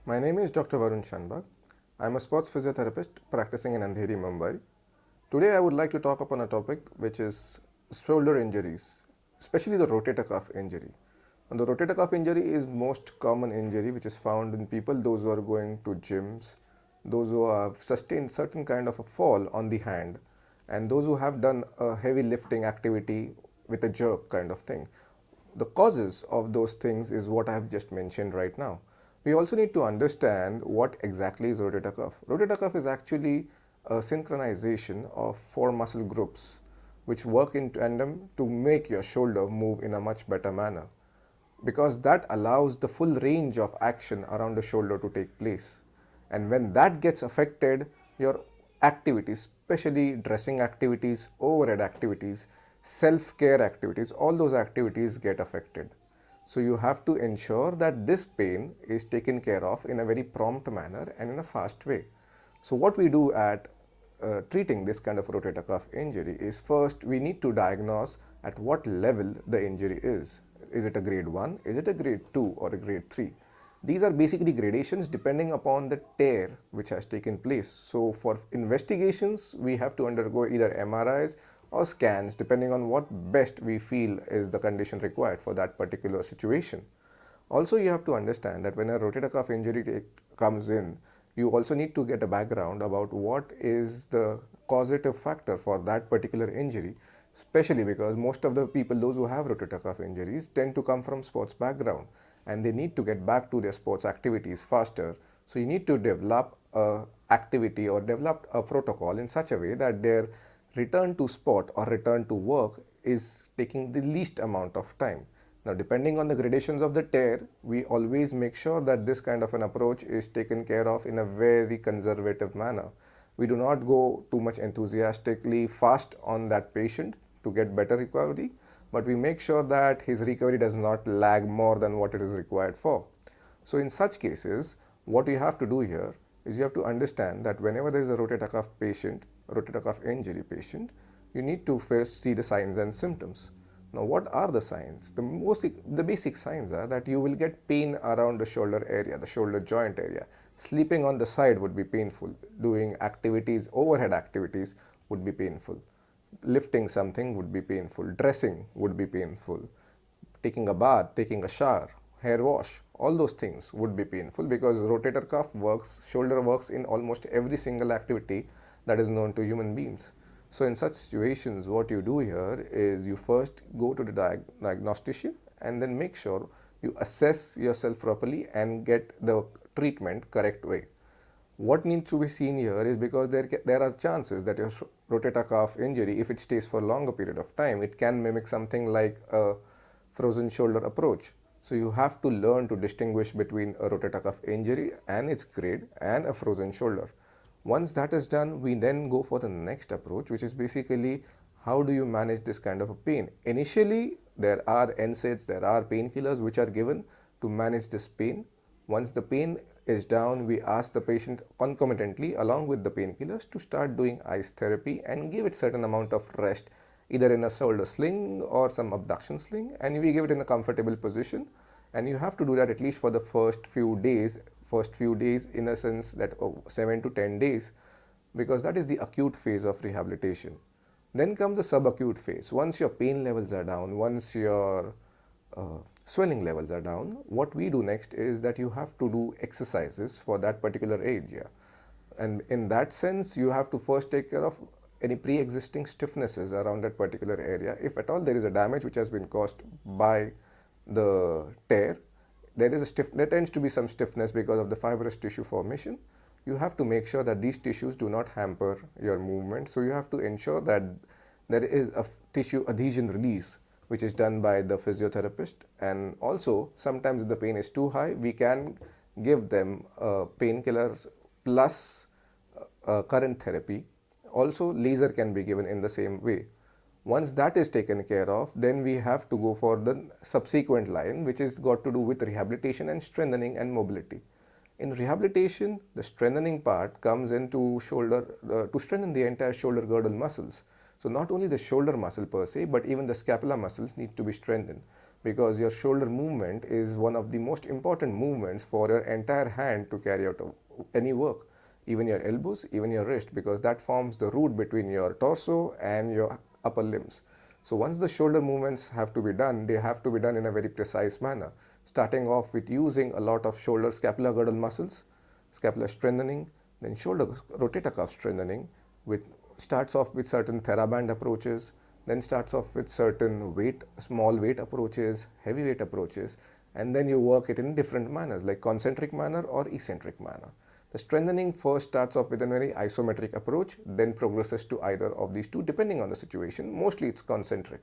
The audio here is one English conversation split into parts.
My name is Dr. Varun Shanbhag. I am a sports physiotherapist practicing in Andheri, Mumbai. Today I would like to talk upon a topic which is shoulder injuries, especially the rotator cuff injury. And the rotator cuff injury is most common injury which is found in people those who are going to gyms, those who have sustained certain kind of a fall on the hand, and those who have done a heavy lifting activity with a jerk kind of thing. The causes of those things is what I have just mentioned right now. We also need to understand what exactly is rotator cuff. Rotator cuff is actually a synchronization of four muscle groups which work in tandem to make your shoulder move in a much better manner, because that allows the full range of action around the shoulder to take place. And when that gets affected, your activities, especially dressing activities, overhead activities, self-care activities, all those activities get affected. So you have to ensure that this pain is taken care of in a very prompt manner and in a fast way. So what we do at treating this kind of rotator cuff injury is, first we need to diagnose at what level the injury is. Is it a grade 1, is it a grade 2 or a grade 3? These are basically gradations depending upon the tear which has taken place. So for investigations we have to undergo either MRIs or scans depending on what best we feel is the condition required for that particular situation. Also, you have to understand that when a rotator cuff injury comes in, you also need to get a background about what is the causative factor for that particular injury, especially because most of the people, those who have rotator cuff injuries, tend to come from sports background and they need to get back to their sports activities faster. So you need to develop a activity or develop a protocol in such a way that their return to sport or return to work is taking the least amount of time. Now, depending on the gradations of the tear, we always make sure that this kind of an approach is taken care of in a very conservative manner. We do not go too much enthusiastically fast on that patient to get better recovery, but we make sure that his recovery does not lag more than what it is required for. So in such cases, what you have to do here is you have to understand that whenever there is a rotator cuff patient, rotator cuff injury patient, you need to first see the signs and symptoms. Now, what are the signs? The basic signs are that you will get pain around the shoulder area, the shoulder joint area. Sleeping on the side would be painful. Doing activities, overhead activities would be painful. Lifting something would be painful. Dressing would be painful. Taking a bath, taking a shower, hair wash, all those things would be painful because rotator cuff works, shoulder works in almost every single activity that is known to human beings. So in such situations, what you do here is you first go to the diagnostician and then make sure you assess yourself properly and get the treatment correct way. What needs to be seen here is because there are chances that your rotator cuff injury, if it stays for a longer period of time, it can mimic something like a frozen shoulder approach. So you have to learn to distinguish between a rotator cuff injury and its grade and a frozen shoulder. Once that is done, we then go for the next approach, which is basically how do you manage this kind of a pain. Initially, there are NSAIDs, there are painkillers which are given to manage this pain. Once the pain is down, we ask the patient concomitantly along with the painkillers to start doing ice therapy and give it certain amount of rest, either in a shoulder sling or some abduction sling, and we give it in a comfortable position. And you have to do that at least for the first few days in a sense that 7 to 10 days, because that is the acute phase of rehabilitation. Then comes the subacute phase. Once your pain levels are down, once your swelling levels are down, what we do next is that you have to do exercises for that particular area. And in that sense, you have to first take care of any pre-existing stiffnesses around that particular area. If at all there is a damage which has been caused by the tear, there tends to be some stiffness because of the fibrous tissue formation. You have to make sure that these tissues do not hamper your movement. So you have to ensure that there is a tissue adhesion release which is done by the physiotherapist. And also sometimes if the pain is too high, we can give them painkillers plus current therapy. Also laser can be given in the same way. Once that is taken care of, then we have to go for the subsequent line, which is got to do with rehabilitation and strengthening and mobility. In rehabilitation, the strengthening part comes into shoulder to strengthen the entire shoulder girdle muscles. So not only the shoulder muscle per se, but even the scapula muscles need to be strengthened. because your shoulder movement is one of the most important movements for your entire hand to carry out any work, even your elbows, even your wrist, because that forms the root between your torso and your upper limbs. So once the shoulder movements have to be done, they have to be done in a very precise manner, starting off with using a lot of shoulder scapular girdle muscles, scapular strengthening, then shoulder rotator cuff strengthening, with starts off with certain TheraBand approaches, then starts off with certain weight, small weight approaches, heavy weight approaches, and then you work it in different manners like concentric manner or eccentric manner. The strengthening first starts off with a very isometric approach, then progresses to either of these two depending on the situation. Mostly it's concentric.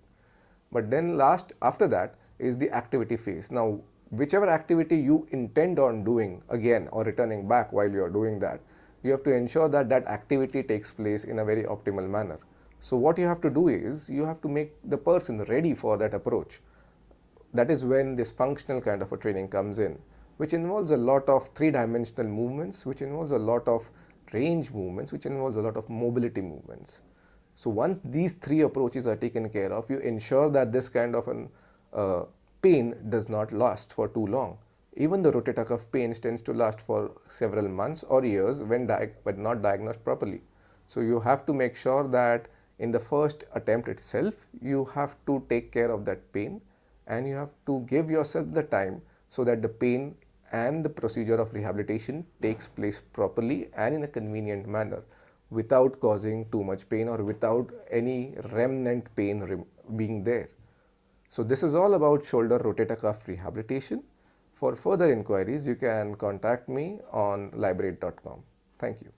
But then last after that is the activity phase. Now whichever activity you intend on doing again or returning back while you are doing that, you have to ensure that that activity takes place in a very optimal manner. So what you have to do is you have to make the person ready for that approach. That is when this functional kind of a training comes in, which involves a lot of three-dimensional movements, which involves a lot of range movements, which involves a lot of mobility movements. So once these three approaches are taken care of, you ensure that this kind of an pain does not last for too long. Even the rotator cuff pain tends to last for several months or years when but not diagnosed properly. So you have to make sure that in the first attempt itself, you have to take care of that pain, and you have to give yourself the time so that the pain and the procedure of rehabilitation takes place properly and in a convenient manner without causing too much pain or without any remnant pain being there. So this is all about shoulder rotator cuff rehabilitation. For further inquiries, you can contact me on lybrate.com. Thank you.